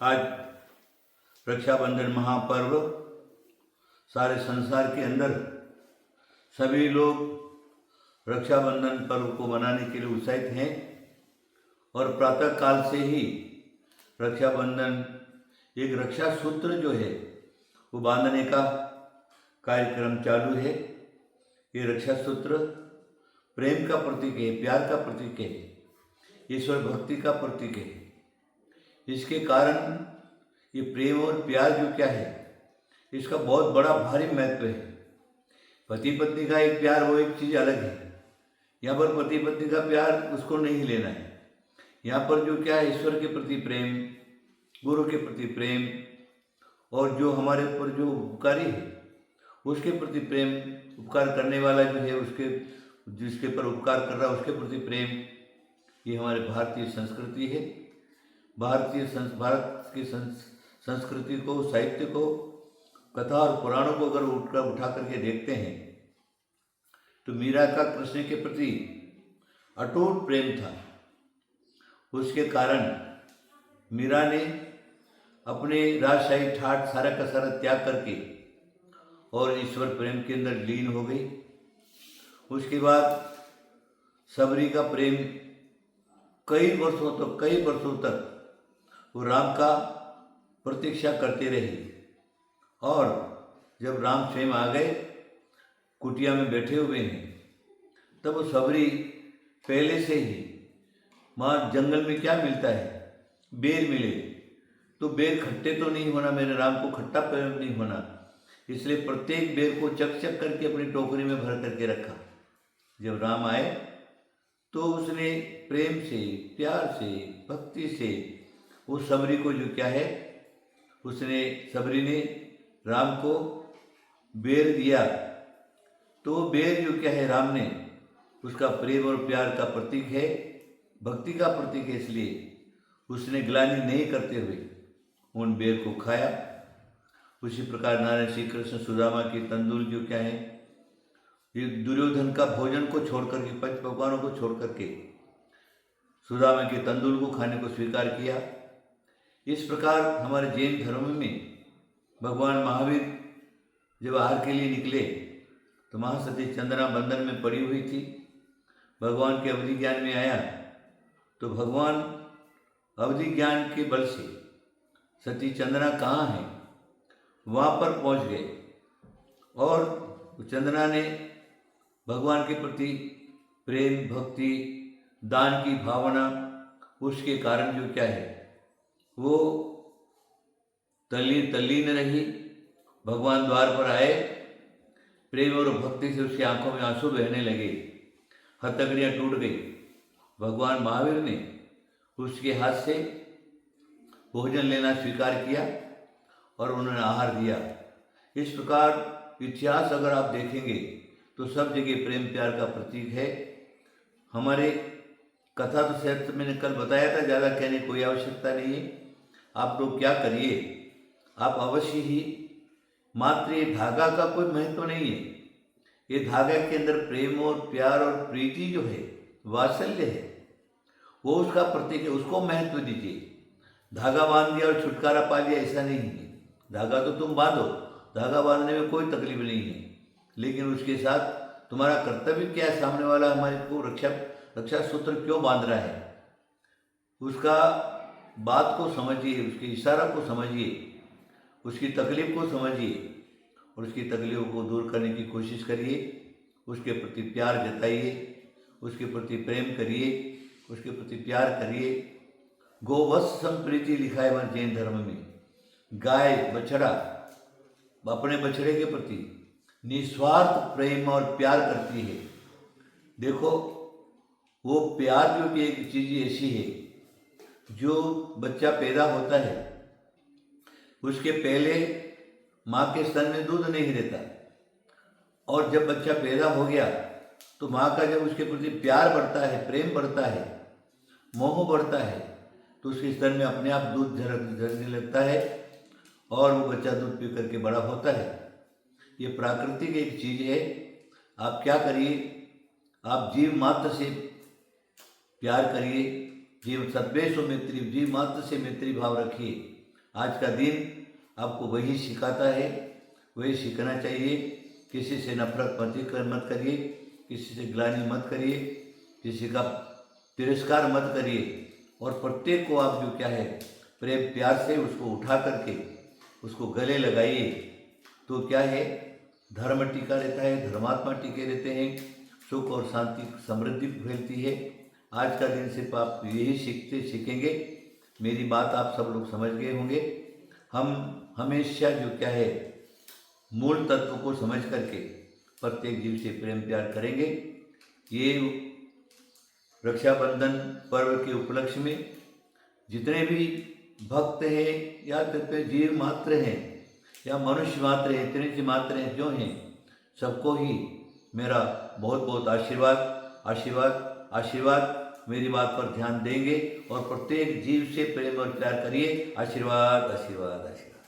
आज रक्षाबंधन महापर्व सारे संसार के अंदर सभी लोग रक्षाबंधन पर्व को मनाने के लिए उत्साहित हैं और प्रातः काल से ही रक्षाबंधन एक रक्षा सूत्र जो है वो बांधने का कार्यक्रम चालू है। ये रक्षा सूत्र प्रेम का प्रतीक है, प्यार का प्रतीक है, ईश्वर भक्ति का प्रतीक है। इसके कारण ये प्रेम और प्यार जो क्या है इसका बहुत बड़ा भारी महत्व है। पति पत्नी का एक प्यार वो एक चीज़ अलग है। यहाँ पर पति पत्नी का प्यार उसको नहीं लेना है। यहाँ पर जो क्या है ईश्वर के प्रति प्रेम, गुरु के प्रति प्रेम और जो हमारे ऊपर जो उपकारी है उसके प्रति प्रेम, उपकार करने वाला जो है उसके जिसके पर उपकार कर रहा है उसके प्रति प्रेम, ये हमारे भारतीय संस्कृति है। भारत की संस्कृति को, साहित्य को, कथा और पुराणों को अगर उठा करके देखते हैं तो मीरा का कृष्ण के प्रति अटूट प्रेम था। उसके कारण मीरा ने अपने राजशाही ठाट सारा का सारा त्याग करके और ईश्वर प्रेम के अंदर लीन हो गई। उसके बाद सबरी का प्रेम कई वर्षों तक वो राम का प्रतीक्षा करते रहे और जब राम स्वयं आ गए, कुटिया में बैठे हुए हैं, तब वो सबरी पहले से ही वहाँ जंगल में क्या मिलता है, बेर मिले तो बेर खट्टे तो नहीं होना, मेरे राम को खट्टा प्रेम नहीं होना, इसलिए प्रत्येक बेर को चक चक करके अपनी टोकरी में भर करके रखा। जब राम आए तो उसने प्रेम से, प्यार से, भक्ति से उस सबरी को जो क्या है सबरी ने राम को बेर दिया। तो बेर जो क्या है राम ने उसका प्रेम और प्यार का प्रतीक है, भक्ति का प्रतीक है, इसलिए उसने ग्लानि नहीं करते हुए उन बेर को खाया। उसी प्रकार नारायण श्री कृष्ण सुदामा की तंदुल जो क्या है ये दुर्योधन का भोजन को छोड़ करके, पंच पकवानों को छोड़ करके सुदामा के तंदुल को खाने को स्वीकार किया। इस प्रकार हमारे जैन धर्म में भगवान महावीर जब आहार के लिए निकले तो महासती चंद्रमा बंधन में पड़ी हुई थी। भगवान के अवधि ज्ञान में आया तो भगवान अवधि ज्ञान के बल से सती चंद्रमा कहाँ है वहाँ पर पहुँच गए और चंद्रमा ने भगवान के प्रति प्रेम, भक्ति, दान की भावना, उसके कारण जो क्या है वो तल्लीन रही। भगवान द्वार पर आए, प्रेम और भक्ति से उसकी आंखों में आंसू बहने लगे, हथकड़ियाँ टूट गई। भगवान महावीर ने उसके हाथ से भोजन लेना स्वीकार किया और उन्होंने आहार दिया। इस प्रकार इतिहास अगर आप देखेंगे तो सब जगह प्रेम प्यार का प्रतीक है। हमारे कथा तो शायद मैंने कल बताया था, ज़्यादा कहने की कोई आवश्यकता नहीं है। आप लोग क्या करिए, आप अवश्य ही, मात्र ये धागा का कोई महत्व नहीं है। ये धागा के अंदर प्रेम और प्यार और प्रीति जो है, वात्सल्य है, वो उसका प्रतीक है, उसको महत्व दीजिए। धागा बांध दिया और छुटकारा पा लिया ऐसा नहीं है। धागा तो तुम बांधो, धागा बांधने में कोई तकलीफ नहीं है, लेकिन उसके साथ तुम्हारा कर्तव्य क्या है, सामने वाला हमारे को रक्षा सूत्र क्यों बांध रहा है, उसका बात को समझिए, उसके इशारा को समझिए, उसकी तकलीफ को समझिए और उसकी तकलीफों को दूर करने की कोशिश करिए। उसके प्रति प्यार जताइए, उसके प्रति प्रेम करिए, उसके प्रति प्यार करिए। गोवत्स संप्रीति लिखा है हमारे जैन धर्म में। गाय, बछड़ा अपने बछड़े के प्रति निस्वार्थ प्रेम और प्यार करती है। देखो वो प्यार जो कि एक चीज़ ऐसी है, जो बच्चा पैदा होता है उसके पहले माँ के स्तन में दूध नहीं रहता और जब बच्चा पैदा हो गया तो माँ का जब उसके प्रति प्यार बढ़ता है, प्रेम बढ़ता है, मोह बढ़ता है, तो उसके स्तन में अपने आप दूध झरने लगता है और वो बच्चा दूध पी करके बड़ा होता है। ये प्राकृतिक एक चीज़ है। आप क्या करिए, आप जीव मात्र से प्यार करिए, जीव सद्वेषु मैत्री, जीव मात्र से मैत्री भाव रखिए आज का दिन आपको वही सिखाता है, वही सीखना चाहिए। किसी से नफरत मत करिए, किसी से ग्लानि मत करिए, किसी का तिरस्कार मत करिए, और प्रत्येक को आप जो क्या है प्रेम प्यार से उसको उठा करके उसको गले लगाइए, तो क्या है धर्म टिका रहता है, धर्मात्मा टिके रहते हैं, सुख और शांति समृद्धि फैलती है। आज का दिन सिर्फ आप यही सीखेंगे। मेरी बात आप सब लोग समझ गए होंगे। हम हमेशा जो क्या है मूल तत्व को समझ करके प्रत्येक जीव से प्रेम प्यार करेंगे। ये रक्षाबंधन पर्व के उपलक्ष्य में जितने भी भक्त हैं या फिर जीव मात्र हैं या मनुष्य मात्र हैं, इतने से मात्र हैं जो हैं, सबको ही मेरा बहुत बहुत आशीर्वाद आशीर्वाद आशीर्वाद। मेरी बात पर ध्यान देंगे और प्रत्येक जीव से प्रेम और प्यार करिए। आशीर्वाद आशीर्वाद आशीर्वाद।